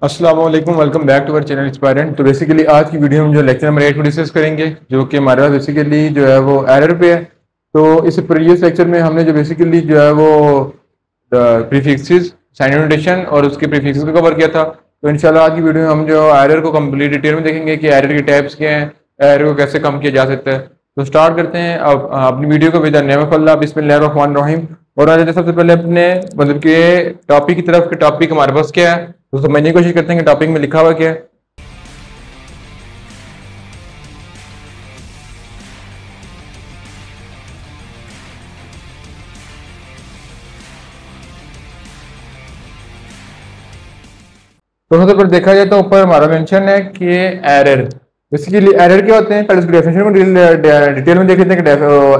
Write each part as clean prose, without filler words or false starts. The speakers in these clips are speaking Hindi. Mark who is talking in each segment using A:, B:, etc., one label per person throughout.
A: अस्सलाम वालेकुम, welcome back to our channel Inspirant. तो बेसिकली आज की वीडियो में जो लेक्चर नंबर 8 को डिस्कस करेंगे, जो कि हमारे पास बेसिकली जो है वो एरर पे है। तो इस प्रीवियस लेक्चर में हमने जो बेसिकली जो है वो प्रीफिक्सेस, साइन नोटेशन और उसके प्रीफिक्सेस को कवर किया था। तो इंशाल्लाह आज की वीडियो में हम जो एरर को कंप्लीट डिटेल में देखेंगे कि एरर के टाइप्स क्या हैं, एरर को कैसे कम किया जा सकता है। तो स्टार्ट करते हैं अब अपनी वीडियो को विद द नेम ऑफ अल्लाह, बिस्मिल्लाहिर रहमानिर रहीम। और आज सबसे पहले अपने मतलब के टॉपिक की तरफ, के टॉपिक हमारे पास क्या है तो समझने की कोशिश करते हैं कि टॉपिक में लिखा हुआ क्या है। तो सबसे पहले देखा जाए तो ऊपर हमारा मेंशन है कि एरर, बेसिकली एरर क्या होते हैं। पहले उसकी डेफिनेशन को डिटेल में देख लेते हैं कि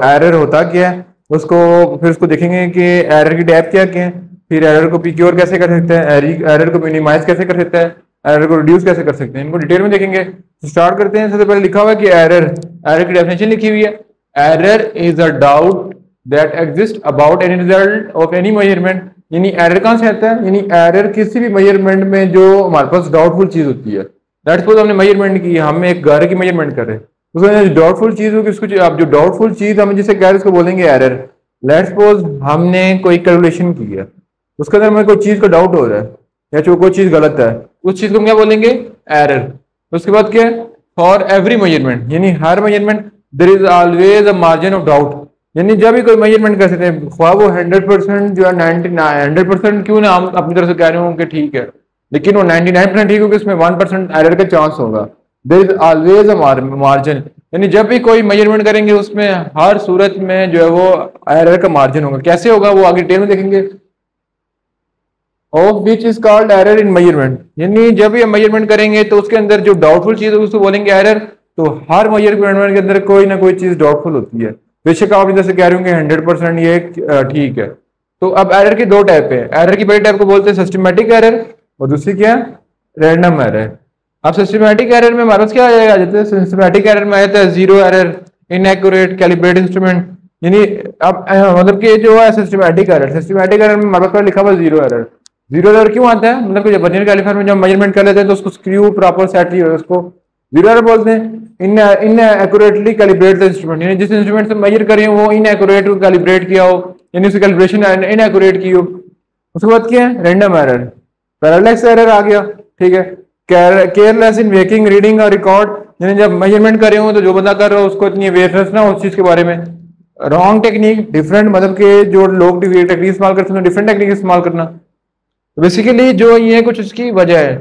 A: एरर होता क्या है, उसको फिर उसको देखेंगे कि एरर की टाइप क्या क्या है, फिर एरर को प्रिक्योर कैसे कर सकते हैं, एरर को मिनिमाइज कैसे कर सकते हैं, एरर को रिड्यूस कैसे कर सकते हैं, इनको डिटेल में देखेंगे। तो स्टार्ट करते हैं। सबसे पहले लिखा हुआ है कि एरर की डेफिनेशन लिखी हुई है। Error is a doubt that exist about any result of any measurement. यानी एरर कहाँ से आता है, यानी एरर किसी भी मेजरमेंट में जो हमारे पास डाउटफुल चीज होती है। दैट्स सपोज हमने मेजरमेंट की, हम एक घर की मेजरमेंट कर रहे हैं, उसमें डाउटफुल चीज होगी, उसको आप जो डाउटफुल चीज हम जिसे कह रहे हैं उसको बोलेंगे एरर। लेट्स सपोज हमने कोई कैलकुलेशन की है, उसके अंदर हमें कोई चीज का डाउट हो रहा है या जो कोई चीज गलत है, उस चीज को हम क्या बोलेंगे, एरर। उसके बाद क्या है, फॉर एवरी मेजरमेंट, यानी हर measurement there is always a margin of doubt. यानी जब भी कोई मेजरमेंट कर सकते हैं, ख्वाह वो 100% जो है 100% क्यों ना हम अपनी तरफ से कह रहे हो कि ठीक है, लेकिन वो 99% ठीक होगा, इसमें 1% एरर का चांस होगा। There is always a margin, यानी जब भी कोई मेजरमेंट करेंगे उसमें हर सूरत में जो है वो एरर का मार्जिन होगा। कैसे होगा वो आगे डिटेल में देखेंगे। Of which is called error in measurement, यानी जब भी हम मेजरमेंट करेंगे तो उसके अंदर जो डाउटफुल चीज है उसको बोलेंगे एरर। तो हर मेजरमेंट के अंदर कोई ना कोई चीज डाउटफुल होती है, बेशक आप इधर से कह रहे होंगे 100% ये ठीक है। तो अब एरर की दो टाइप है। एरर की पहली टाइप को बोलते हैं सिस्टमैटिक एरर और दूसरी क्या है, रैंडम एरर। अब सिस्टमैटिक एरर में हमारे पास क्या आ जाता है, सिस्टमैटिक एरर में आ जाता है zero error, inaccurate, calibrate instrument. यानी अब मतलब कि जो है सिस्टमैटिक एरर में हमारे पास लिखा हुआ जीरो एरर। जीरो एरर क्यों आता है, मतलब कि जब वर्नियर कैलिपर में जब मेजरमेंट कर लेते हैं तो उसको स्क्रू प्रॉपर सेट नहीं हो, उसको जीरो एरर बोलते हैं। इन एक्यूरेटली कैलिब्रेट द इंस्ट्रूमेंट, यानी जिस इंस्ट्रूमेंट से मेजर करें वो इन एक्यूरेट को कैलिब्रेट किया हो, यानी उसकी कैलिब्रेशन इन एक्यूरेट की हो। उसके बाद क्या है, रैंडम एरर, पैरेलैक्स एरर आ गया। ठीक है, केयरलेस इन मेकिंग, रीडिंग और रिकॉर्ड, यानी जब मेजरमेंट कर रहे हो तो जो बंदा कर रहा हो उसको इतनी अवेयरनेस ना हो उस चीज के बारे में। रॉन्ग टेक्निक, डिफरेंट, मतलब कि जो लोग टेक्निक इस्तेमाल करते हैं डिफरेंट टेक्निक इस्तेमाल करना। तो बेसिकली जो ये कुछ उसकी वजह है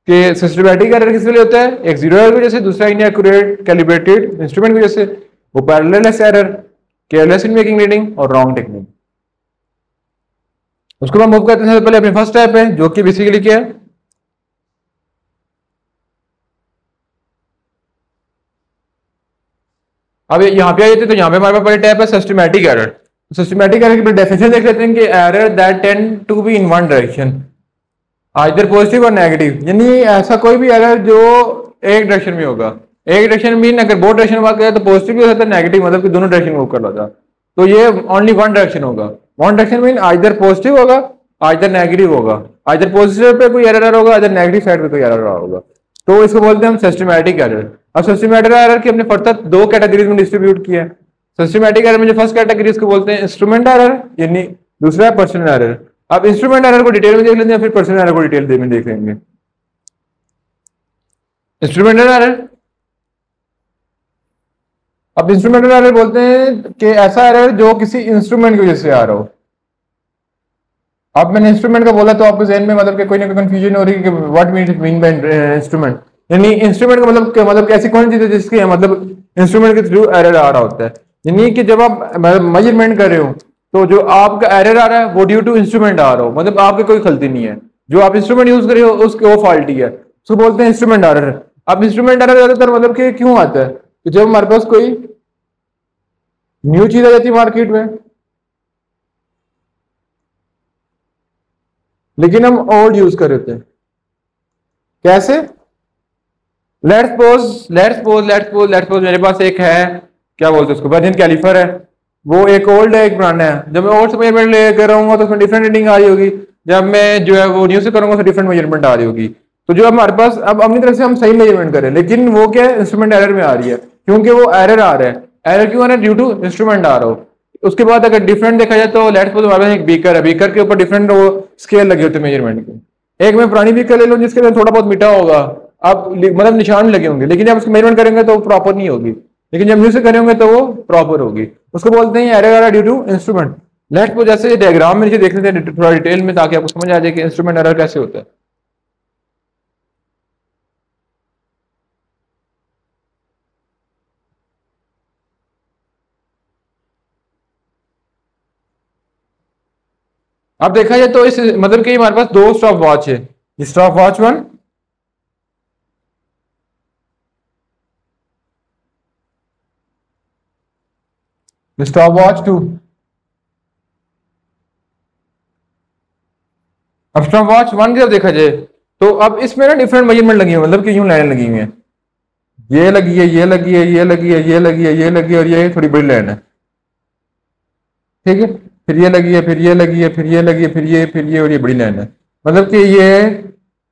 A: कि सिस्टमैटिक एरर किस लिए होता है, एक जीरो एरर की वजह से, दूसरा इनएक्यूरेट कैलिब्रेटेड इंस्ट्रूमेंट की वजह से, वो parallax error, careless in making, reading और रॉन्ग टेक्निक। उसको हम मूव करते हैं। पहले अपने फर्स्ट टाइप है जो कि बेसिकली क्या है, अब यहाँ पे आ जाते हैं तो यहाँ पे हमारे पास पहले टाइप है सिस्टमैटिक एरर। सिस्टमैटिक एरर की डेफिनेशन देख लेते हैं कि error that tend to be in one direction, either positive और नेगेटिव। यानी ऐसा कोई भी एरर जो एक डायरेक्शन में होगा, एक डायरेक्शन में अगर बहुत डायरेक्शन वर्क करे तो पॉजिटिव भी हो सकता है, नेगेटिव, मतलब कि दोनों डायरेक्शन मूव कर रहा था। तो ये ओनली वन डायरेक्शन होगा। One direction mean either positive होगा आइदर नेगेटिव होगा, आइदर पॉजिटिव पे कोई एरर होगा आइदर नेगेटिव साइड पे कोई एरर होगा। तो इसको बोलते हैं हम सिस्टमैटिक एरर। अब सिस्टमैटिक एरर की हमने फर्दर दो कैटेगरीज में डिस्ट्रीब्यूट किया है। सिस्टमैटिक एरर में जो फर्स्ट कैटेगरी इसको बोलते हैं इंस्ट्रूमेंट एरर, यानी दूसरा है पर्सनल एरर। अब इंस्ट्रूमेंट एरर को डिटेल में देख लेते हैं, फिर पर्सनल एरर को डिटेल में देख लेंगे। इंस्ट्रूमेंटल एरर, अब इंस्ट्रूमेंटल एरर बोलते हैं कि ऐसा एरर जो किसी इंस्ट्रूमेंट की वजह से आ रहा हो। अब मैंने इंस्ट्रूमेंट का बोला तो आपके जहन में मतलब कि कोई ना कोई कंफ्यूजन हो रही है कि व्हाट मीन बाय इंस्ट्रूमेंट। यानी इंस्ट्रूमेंट का मतलब ऐसी कौन चीज है जिसकी मतलब इंस्ट्रूमेंट के थ्रू एरर आ रहा होता है। यानी कि जब आप मेजरमेंट कर रहे हो तो जो आपका एरर आ रहा है वो ड्यू टू इंस्ट्रूमेंट आ रहा हो, मतलब आपकी कोई गलती नहीं है, जो आप इंस्ट्रूमेंट यूज कर रहे हो उसके वो फॉल्टी है, उसको बोलते हैं इंस्ट्रूमेंट एरर। अब इंस्ट्रूमेंट एरर ज्यादातर मतलब कि क्यों आता है, तो जब हमारे पास कोई न्यू चीज आ जाती है मार्केट में लेकिन हम ओल्ड यूज कर रहे थे। कैसे, लेट्स सपोज मेरे पास एक है, क्या बोलते हैं उसको, वर्नियर कैलिपर है, वो एक ओल्ड है एक पुराना है। जब मैं ओल्ड से मेजरमेंट ले कर रहा हूँ तो उसमें डिफरेंट रीडिंग आ रही होगी, जब मैं जो है वो न्यू से करूंगा तो डिफरेंट मेजरमेंट आ रही होगी। तो जो हमारे पास अब अपनी तरफ से हम सही मेजरमेंट करें, लेकिन वो क्या है, इंस्ट्रूमेंट एरर में आ रही है, क्योंकि वो एरर आ रहा है। एरर क्यों आ रहा है? ड्यू टू इंस्ट्रूमेंट आ रहा हो। उसके बाद अगर डिफरेंट देखा जाए तो लेट्स सपोज हमारे पास एक बीकर है, बीकर के ऊपर डिफरेंट वो स्केल लगे होते हैं मेजरमेंट के। एक मैं पुरानी बीकर ले लूँ जिसके अंदर थोड़ा बहुत मीठा होगा, अब मतलब निशान लगे होंगे, लेकिन जब उसको मेजरमेंट करेंगे तो प्रॉपर नहीं होगी, लेकिन जब न्यू से करेंगे तो वो प्रॉपर होगी। उसको बोलते हैं एरर आ रहा due to instrument. Let's suppose जैसे डायग्राम में नीचे देख लेते हैं थोड़ा डिटेल में, ताकि आपको समझ आ जाए कि इंस्ट्रूमेंट एरर कैसे होता है। अब देखा जाए तो इस मतलब कि हमारे पास दो स्टॉप वॉच है, stop watch one, stop watch two. अब स्टॉप वॉच वन की जब देखा जाए तो अब इसमें ना डिफरेंट मेजरमेंट लगी हुई, मतलब कि यूं लाइन लगी हुई है, ये लगी है, ये लगी है, ये लगी है, ये लगी है, ये लगी है, और ये थोड़ी बड़ी लाइन है, ठीक है। फिर ये लगी है, फिर ये लगी है, फिर ये लगी है, फिर ये और ये बड़ी लाइन है, मतलब कि ये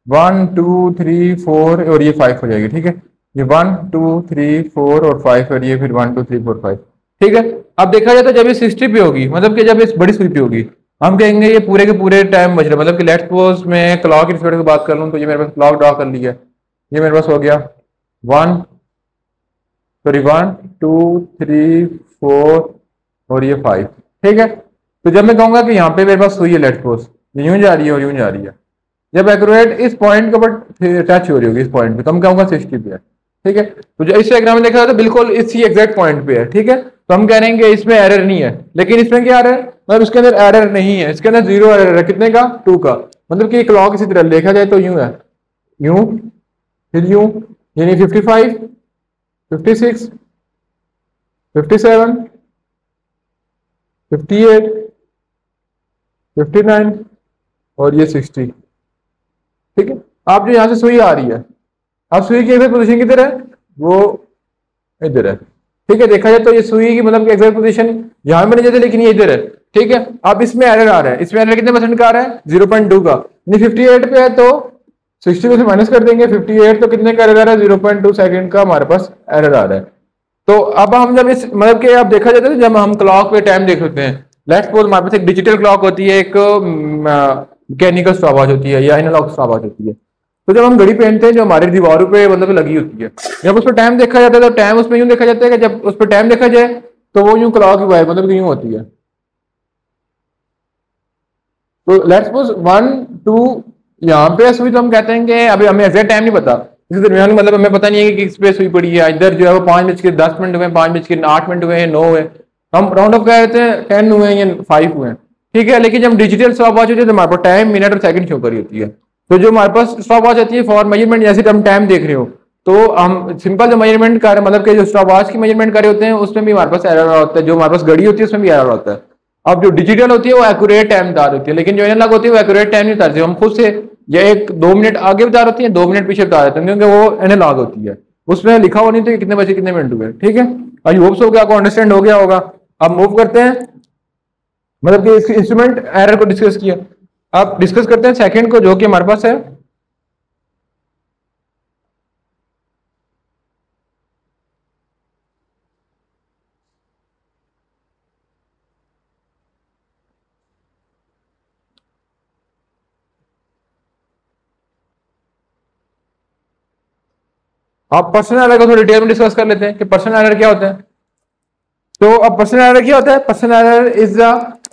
A: 1 2 3 4 और ये 5 हो जाएगी, ठीक है। ये 1 2 3 4 और 5 और ये फिर 1 2 3 4 5, ठीक है। अब देखा जाए तो जब ये 60 पे होगी, मतलब कि जब इस बड़ी सुई पे होगी, हम कहेंगे ये पूरे के पूरे टाइम बज रहे, मतलब कि लेट्स सपोज मैं क्लॉक की स्पीड की बात कर लूँ तो ये मेरे पास क्लॉक ड्रॉ कर लिया, ये मेरे पास हो गया 1 2 3 4 और ये 5, ठीक है। तो जब मैं कहूंगा कि यहाँ पे मेरे पास सुई है, लेट्स सपोज ये यूं जा रही है और यूं जा रही है, जब एक्यूरेट इस पॉइंट के ऊपर टच हो रही होगी इस पॉइंट पे, तो हम कहूंगा 60 पे है, ठीक है। तो जो इस डायग्राम में देखा जाए तो बिल्कुल इसी एग्जैक्ट पॉइंट पे है, ठीक है। तो हम कह रहे हैं कि इसमें एरर नहीं है, लेकिन इसमें क्या एरर, मतलब इसके अंदर एरर नहीं है, इसके अंदर जीरो एरर है, कितने का? 2 का। मतलब कि क्लॉक इसी तरह देखा जाए तो यूं है, यूं फिर यूं, यानी 55 56 57 58 59 और ये 60, ठीक है। आप जो यहाँ से सुई आ रही है, अब सुई की एग्जैक्ट पोजीशन किधर है? वो इधर है, ठीक है। देखा जाए तो ये सुई की मतलब एग्जैक्ट पोजीशन यहाँ में नहीं जाती, लेकिन ये इधर है, ठीक है। अब इसमें एरर आ रहा है, इसमें एरर कितने परसेंट का आ रहा है? 0.2 का, यानी 58 पे है तो 60 में से माइनस कर देंगे, 58 तो कितने का एरर आ रहा है? 0.2 सेकंड का हमारे पास एरर आ रहा है। तो अब हम जब इस मतलब कि आप देखा जाता है जब हम क्लॉक पे टाइम देख लेते हैं, लेट्स सपोज हमारे पास एक डिजिटल क्लॉक होती है, एक मैकेनिकल स्टॉपवॉच होती है या एनालॉग स्टॉपवॉच होती है। तो जब हम घड़ी पहनते हैं जो हमारी दीवारों पे मतलब लगी होती है, जब उस पर टाइम देखा जाता है तो टाइम उसमें यूं देखा जाता है कि जब उस पर टाइम देखा जाए तो वो यूं क्लॉक की वाइब मतलब यूं होती है। तो लेट्स सपोज 1 2 यहाँ पे सुई, तो हम कहते हैं कि अभी हमें एग्जैक्ट टाइम नहीं पता, इस दरमियान मतलब हमें पता नहीं है कि किस पे सुई पड़ी है, इधर जो है वो 5:10 हुए, 5:08 हुए, 9 हुए, हम राउंड ऑफ कह देते हैं 10 हुए या 5 हुए, ठीक है। लेकिन जब डिजिटल स्टॉप वॉच होती है तो हमारे पास टाइम मिनट और सेकंड शो करी होती है। तो जो हमारे पास स्टॉप वॉच आती है फॉर मेजरमेंट, जैसे हम टाइम देख रहे हो तो हम सिंपल जो मेजरमेंट कर मतलब कि जो स्टॉप वॉच की मेजरमेंट करे होते हैं उसमें भी हमारे पास एरर होता है, जो हमारे पास घड़ी होती है उसमें भी एरर होता है। अब जो डिजिटल होती है वो एक्यूरेट टाइम बता होती है, लेकिन जो एनालॉग होती है वो एक्यूरेट टाइम नहीं बताती, हम खुद से ये 1 2 मिनट आगे बता होती है, 2 मिनट पीछे बता देते हैं, क्योंकि वो एनालॉग होती है, उसमें लिखा हुआ नहीं था कितने बजे कितने मिनट हुए, ठीक है। आई होप सो आपको अंडरस्टैंड हो गया होगा। अब मूव करते हैं, मतलब कि इसके इंस्ट्रूमेंट एरर को डिस्कस किया, अब डिस्कस करते हैं सेकंड को जो कि हमारे पास है। आप पर्सनल एरर को थोड़ी डिटेल में डिस्कस कर लेते हैं कि पर्सनल एरर क्या होता है। तो अब पर्सनल एरर क्या होता है? Personal error is the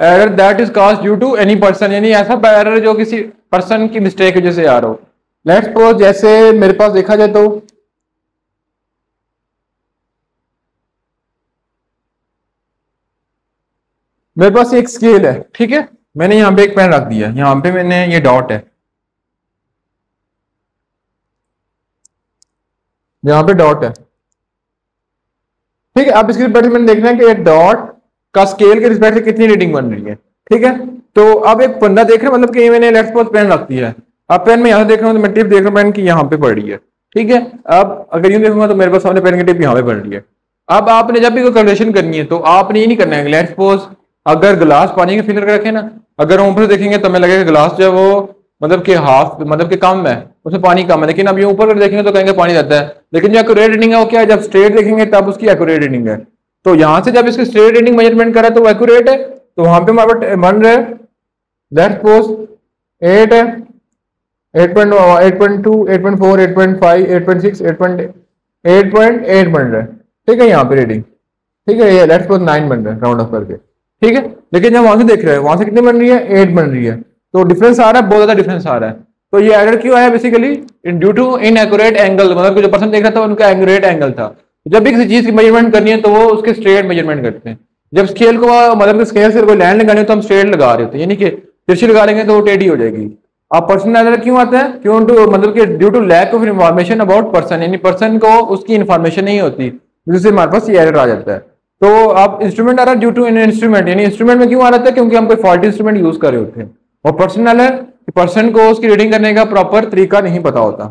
A: error that is caused due to any person, यानी ऐसा एरर जो किसी पर्सन की मिस्टेक की वजह से आ रहा हो। लेट्स सपोज जैसे मेरे पास देखा जाए तो मेरे पास एक स्केल है, ठीक है। मैंने यहाँ पे एक पेन रख दिया, यहाँ पे मैंने ये डॉट है, यहाँ पे डॉट है, ठीक है। अब इसके रिस्पेक्ट से मैंने देखना है कि ये डॉट का स्केल के रिस्पेक्ट से कितनी रीडिंग बन रही है, ठीक है। तो अब एक बंदा देख रहा है, मतलब कि ये मैंने लेट्स सपोज पेन रख दिया है, अब पेन में यहाँ देख रहा हूँ तो मैं टिप देख रहा हूँ पेन की यहाँ पे पड़ रही है, ठीक है। अब अगर यूं देखूंगा तो मेरे पास सामने पेन की टिप यहाँ पे पड़ रही है। अब आपने जब भी कोई कैलकुलेशन करनी है तो आपने ये नहीं करना है, लेट्स सपोज अगर गिलास पानी के फिलर के रखे ना, अगर हम ऊपर से देखेंगे तो हमें लगेगा ग्लास जो है वो मतलब कि हाफ मतलब कि कम है, उसमें पानी कम है, लेकिन अब ये ऊपर कर देखेंगे तो कहेंगे पानी रहता है। लेकिन जो एक्यूरेट रीडिंग है वो क्या है, जब स्ट्रेट देखेंगे तब उसकी एक्यूरेट रीडिंग है। तो यहाँ से जब इसकी स्ट्रेट रीडिंग मेजरमेंट करा तो वो एक्यूरेट है, तो वहां पे हमारे पास बन रहा है लेट्स सपोज 8 है, 8.2, 8.4, 8.5, 8.6, 8.8 बन रहा है, ठीक है यहाँ पे रीडिंग, ठीक है, ये लेट्स सपोज 9 बन रहा है राउंड ऑफ करके, ठीक है। लेकिन जब वहां से देख रहे हैं वहां से कितनी बन रही है, 8 बन रही है, तो डिफरेंस आ रहा है, बहुत ज्यादा डिफरेंस आ रहा है। तो ये एरर क्यों आया, basically due to inaccurate angle, मतलब कि जो पर्सन देख रहा था उनका एक्यूरेट एंगल था। जब भी किसी चीज की मेजरमेंट करनी है तो वो उसके स्ट्रेट मेजरमेंट करते हैं। जब स्केल को मतलब स्केल से कोई लाइन लगानी हो तो हम स्ट्रेट लगा रहे होते हैं, यानी कि तिरछी लगा लेंगे तो वो टेढ़ी हो जाएगी। अब पर्सन एरर क्यों आता है, क्यों टू मतलब कि due to lack of information about person, यानी पर्सन को उसकी इन्फॉर्मेशन नहीं होती, जिससे हमारे पास ये एरर आ जाता है। तो अब instrument error due to in instrument, यानी इंस्ट्रूमेंट में क्यों आ रहा था, क्योंकि हम कोई फॉल्टी इंस्ट्रूमेंट यूज कर रहे होते हैं। और पर्सन एरर, पर्सन को उसकी रीडिंग करने का प्रॉपर तरीका नहीं पता होता।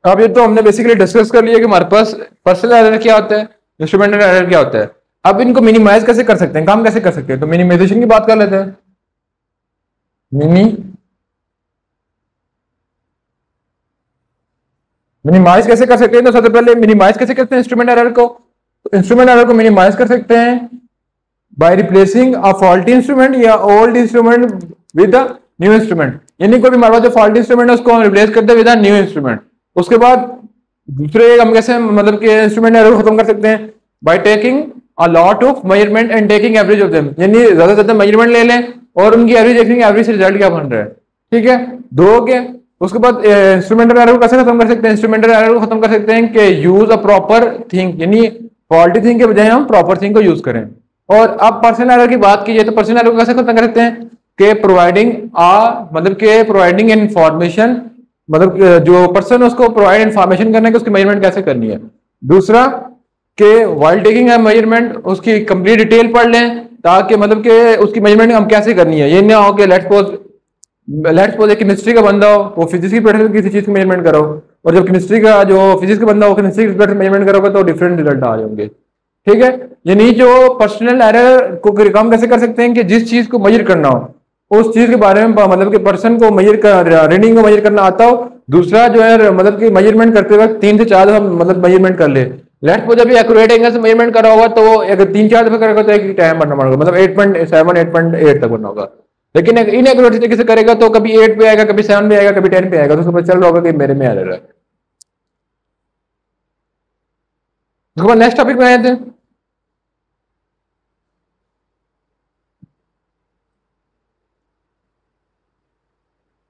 A: अब ये तो हमने बेसिकली डिस्कस कर लिया कि हमारे पास पर्सनल एरर क्या होता है, इंस्ट्रूमेंटल एरर क्या होता है। अब इनको मिनिमाइज कैसे कर सकते हैं, काम कैसे कर सकते हैं, तो मिनिमाइजेशन की बात कर लेते हैं। मिनिमाइज कैसे कर सकते हैं, तो सबसे पहले मिनिमाइज कैसे करते हैं इंस्ट्रूमेंट एरर को, तो इंस्ट्रूमेंट एरर को मिनिमाइज कर सकते हैं by replacing a faulty instrument या old instrument with a new instrument, यानी कोई भी हमारे पास जो फॉल्टी इंस्ट्रूमेंट है उसको हम रिप्लेस करते हैं विद अ न्यू इंस्ट्रूमेंट। उसके बाद दूसरे हम कैसे मतलब कि इंस्ट्रूमेंट एरर खत्म कर सकते हैं, by taking a lot of measurement and taking average of them, यानी ज्यादा से ज्यादा मेजरमेंट ले लें और उनकी एवरेज देखेंगे, एवरेज से रिजल्ट क्या बन रहा है, ठीक है। दो हो गए। उसके बाद इंस्ट्रूमेंटल एरर को कैसे खत्म कर सकते हैं, इंस्ट्रूमेंटल एरर को खत्म कर सकते हैं कि यूज अ प्रॉपर थिंग, यानी फॉल्टी थिंग के बजाय हम प्रॉपर थिंग को यूज करें। और अब पर्सनल एरर की बात कीजिए तो पर्सनल एरर को कैसे खत्म कर सकते हैं कि प्रोवाइडिंग मतलब के प्रोवाइडिंग इन्फॉर्मेशन, मतलब जो पर्सन उसको प्रोवाइड इन्फॉर्मेशन करना है कि उसकी मेजरमेंट कैसे करनी है। दूसरा कि वाइल टेकिंग है मेजरमेंट उसकी कंप्लीट डिटेल पढ़ लें, ताकि मतलब कि उसकी मेजरमेंट हम कैसे करनी है, ये ना हो कि लेट्स सपोज एक केमिस्ट्री का बंदा हो वो फिजिक्स की पढ़े किसी चीज की मेजरमेंट करो, और जब केमिस्ट्री का जो फिजिक्स का बंदा हो केमिस्ट्री की मेजरमेंट करोगे तो डिफरेंट रिजल्ट आ जाएंगे, ठीक है। यानी जो पर्सनल एरर को कम कैसे कर सकते हैं कि जिस चीज को मेजर करना हो उस चीज के बारे में मतलब कि पर्सन को मेजर कर रीडिंग को मेजर करना आता हो। दूसरा जो है मतलब कि मेजरमेंट करते वक्त 3 से 4 दफा मतलब मेजरमेंट कर ले, लेट्स सपोज जब एक्यूरेट एंगल से मेजरमेंट करा होगा तो अगर 3-4 दफा करेगा तो एक टाइम बनना पड़ेगा, मतलब 8.7 8.8 तक बनना होगा। लेकिन इनएक्यूरेट तरीके से करेगा तो कभी 8 पे आएगा, कभी 7 पे आएगा, कभी 10 पे आएगा, तो उसको पता चल रहा होगा कि मेरे में एरर है। उसके बाद नेक्स्ट टॉपिक में आए थे,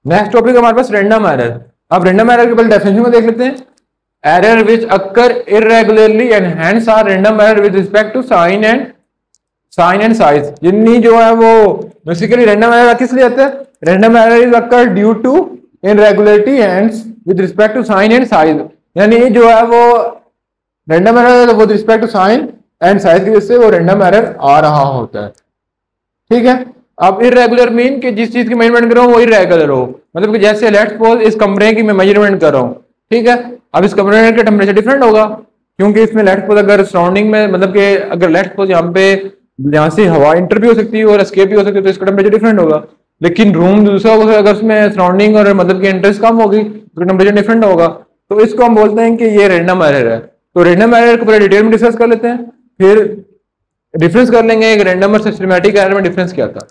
A: नेक्स्ट टॉपिक हमारे पास रैंडम एरर। अब रैंडम एरर के पहले डेफिनेशन को देख लेते हैं। Error which occur irregularly and hence are random error with respect to sign and size, यानी जो है वो बेसिकली रैंडम एरर किस लिए आता है, random error is occur due to irregularity hence with respect to sign and size, यानी जो है वो random error with respect to sign and size की वजह से वो रैंडम एरर आ रहा होता है, ठीक है। अब इरेगुलर मीन कि जिस चीज की मेजरमेंट कर रहा हूं वो इरेगुलर हो, मतलब कि जैसे लेट्स सपोज इस कमरे की मैं मेजरमेंट कर रहा हूं, ठीक है। अब इस कमरे का टेम्परेचर डिफरेंट होगा क्योंकि इसमें लेट्स सपोज अगर सराउंडिंग में मतलब कि अगर लेट्स सपोज यहाँ पे यहाँ से हवा इंटर भी हो सकती है और एस्केप भी हो सकती है तो इसका टेम्परेचर डिफरेंट होगा। लेकिन रूम दूसरा होगा, अगर उसमें सराउंडिंग और मतलब कि इंटरेस्ट कम होगी तो टेम्परेचर डिफरेंट होगा, तो इसको हम बोलते हैं कि ये रैंडम एरर है। तो रैंडम एरर को पूरा डिटेल में डिस्कस कर लेते हैं, फिर डिफरेंस कर लेंगे एक रैंडम और सिस्टमैटिक एरर में डिफरेंस क्या था।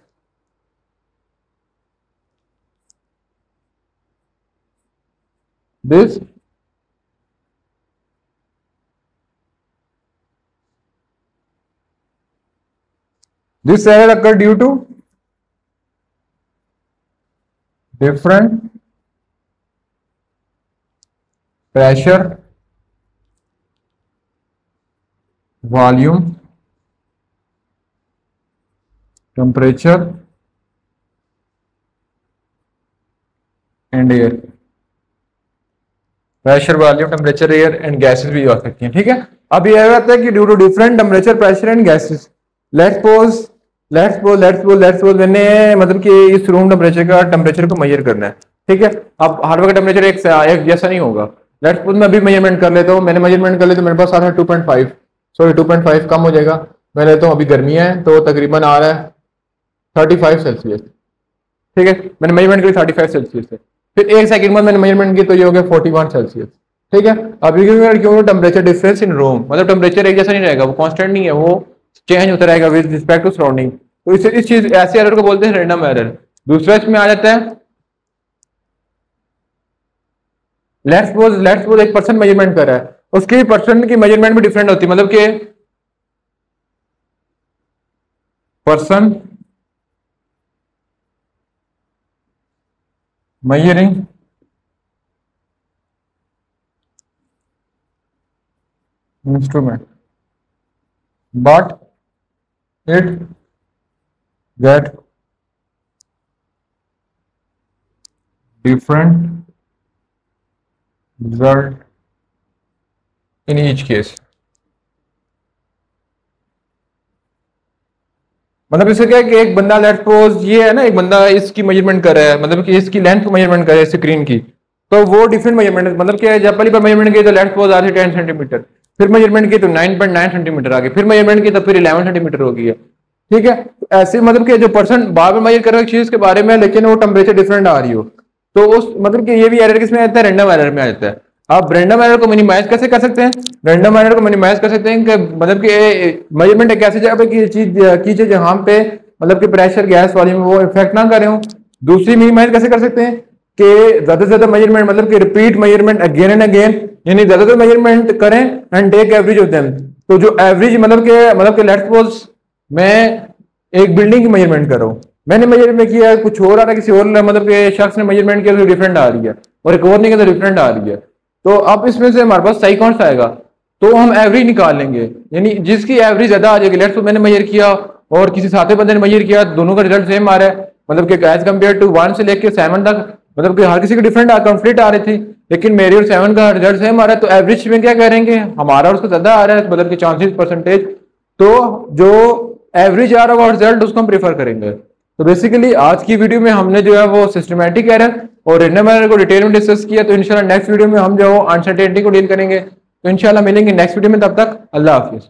A: This error occurred due to different pressure, volume, temperature and air। Pressure, volume, temperature, air and gases भी हो सकती हैं, ठीक है। अब ये आता है कि due to different temperature, pressure and gases, let's suppose let's suppose मैंने मतलब कि इस रूम टेम्परेचर का टेम्परेचर को मेजर करना है, ठीक है। अब हर वक्त टेम्परेचर एक जैसा नहीं होगा। लेट्स सपोज मैं अभी मेजरमेंट कर लेता हूँ, मैंने मेजरमेंट कर लिया तो मेरे पास आ रहा है 2.5, सॉरी 2.5 कम हो जाएगा। मैं लेता हूँ अभी गर्मियाँ हैं तो तकरीबन आ रहा है 35 सेल्सियस, ठीक है। मैंने मेजरमेंट की 35 सेल्सियस से, फिर एक सेकंड बाद मैंने मेजरमेंट की तो ये हो गया 41 सेल्सियस, ठीक है। अभी क्यों टेम्परेचर डिफरेंस इन रूम, मतलब टेम्परेचर एक जैसा नहीं रहेगा, वो कांस्टेंट नहीं है, वो चेंज होता रहेगा विद रिस्पेक्ट टू सराउंडिंग। तो इस चीज ऐसे एरर को बोलते हैं रैंडम एरर। दूसरा इसमें आ जाता है, लेट्स सपोज एक पर्सन मेजरमेंट कर रहा है, उसकी पर्सन की मेजरमेंट भी डिफरेंट होती है, मतलब कि person measuring instrument but it get different result in each case। मतलब इससे क्या है कि एक बंदा लेट्स सपोज ये है ना, एक बंदा इसकी मेजरमेंट कर रहा है, मतलब कि इसकी लेंथ को मेजरमेंट कर रहा है स्क्रीन की, तो वो डिफरेंट मेजरमेंट, मतलब कि जब पहली बार मेजरमेंट की तो लेट्स सपोज आ रही 10 सेंटीमीटर, फिर मेजरमेंट की तो 9.9 सेंटीमीटर आ गई, फिर मेजरमेंट की तो फिर 11 सेंटीमीटर हो गई है, ठीक है। तो ऐसे मतलब कि जो पर्सन बार बार मेजर कर रहा है चीज के बारे में, लेकिन वो टेम्परेचर डिफरेंट आ रही हो, तो उस मतलब कि ये भी एरर किसमें आता है, रैंडम एरर में आ जाता है। आप रैंडम एरर को मिनिमाइज कैसे कर सकते हैं, रैंडम एरर को मिनिमाइज कर सकते हैं कि मतलब कि मेजरमेंट एक ऐसी जगह पे की चीज कीजिए जहां पे मतलब कि प्रेशर गैस वाली में वो इफेक्ट ना करे हो। दूसरी मिनिमाइज कैसे कर सकते हैं कि ज्यादा से ज्यादा मेजरमेंट, मतलब कि repeat measurement again and again, यानी ज्यादातर मेजरमेंट करें and take average of them. तो जो एवरेज मतलब कि लेट्स सपोज मैं एक बिल्डिंग की मेजरमेंट कर रहा हूँ, मैंने मेजरमेंट किया, कुछ और आ रहा है, किसी और मतलब कि शख्स ने मेजरमेंट किया तो डिफरेंट आ रही है, और एक और नहीं किया तो डिफरेंट आ रही है। तो अब इसमें से हमारे पास सही कौन सा आएगा, तो हम एवरेज निकाल लेंगे, यानी जिसकी एवरेज ज्यादा आ जाएगी। लेट्स सपोज मैंने मेजर किया और किसी साथी बंदे ने मेजर किया, दोनों का रिजल्ट सेम आ रहा है, मतलब कि एज कम्पेयर टू 1 से लेकर 7 तक, मतलब कि हर किसी की डिफरेंट कंफ्लिक्ट आ रही थी, लेकिन मेरी और 7 का रिजल्ट सेम आ रहा है, तो एवरेज में क्या करेंगे, हमारा और उसका ज्यादा आ रहा है, मतलब कि चांसेस परसेंटेज, तो जो एवरेज आ रहा होगा रिजल्ट उसको हम प्रीफर करेंगे। तो बेसिकली आज की वीडियो में हमने जो है वो सिस्टमैटिक एरर और रैंडम एरर को डिटेल में डिस्कस किया। तो इंशाल्लाह नेक्स्ट वीडियो में हम जो अनसर्टेनिटी को डील करेंगे। तो इंशाल्लाह मिलेंगे नेक्स्ट वीडियो में, तब तक अल्लाह हाफिज।